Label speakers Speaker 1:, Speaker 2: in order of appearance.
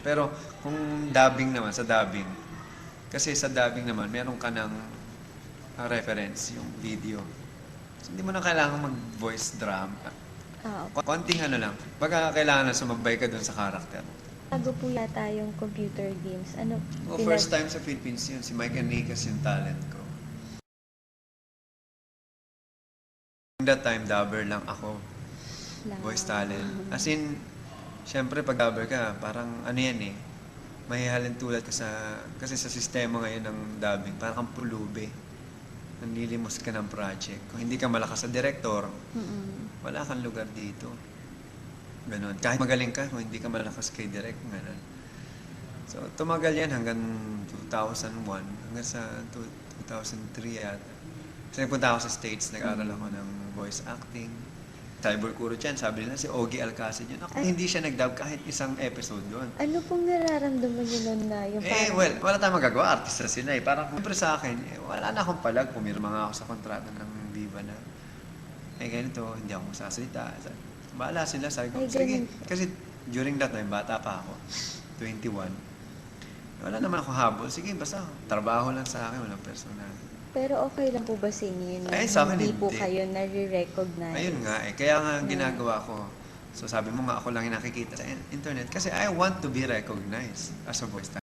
Speaker 1: Pero kung dubbing naman, sa dubbing, kasi sa dubbing naman, meron ka ng reference, yung video. So, hindi mo na kailangan mag-voice drum. Konting ano lang. Baka kailangan na sumabay ka dun sa character.
Speaker 2: Bago po yata yung computer games. Ano,
Speaker 1: First time sa Philippines yun. Si Mike Enriquez yung talent ko. That time, dubber lang ako. Voice talent. As in, syempre pag dubber ka, parang ano yan eh. Mahihalin tulad ka sa... Kasi sa sistema ngayon ng dubbing, parang kang pulube. Nanlilimos ka ng project. Kung hindi ka malakas sa director, wala kang lugar dito. Ganon. Kahit magaling ka, kung hindi ka malakas kay direct, ganon. So, tumagal yan hanggang 2001, hanggang sa 2003 yata. Kasi nagpunta ako sa States, nag-aral ako ng voice acting. Cyber Kuro Chan, sabi nila si Ogie Alcacid yun. Ako, hindi siya nag-dub kahit isang episode doon.
Speaker 2: Ano pong nararamdaman niyo nun na yung parang...
Speaker 1: Well, wala tayong magagawa. Artista sila eh. Parang, siyempre sa akin, wala na akong palag. Pumirma nga ako sa kontrata ng Viva na, ganito, hindi ako magsasalita. Bahala sila, sabi ko. Sige, kasi during that time, bata pa ako, 21. Wala naman ako habol. Sige, basta trabaho lang sa akin, walang personal.
Speaker 2: Pero okay lang po ba sa inyo yun?
Speaker 1: Sa akin,
Speaker 2: hindi po kayo nare-recognize?
Speaker 1: Ayun nga eh. Kaya nga ginagawa ko. So sabi mo nga ako lang yung nakikita sa internet kasi I want to be recognized as a voice talent.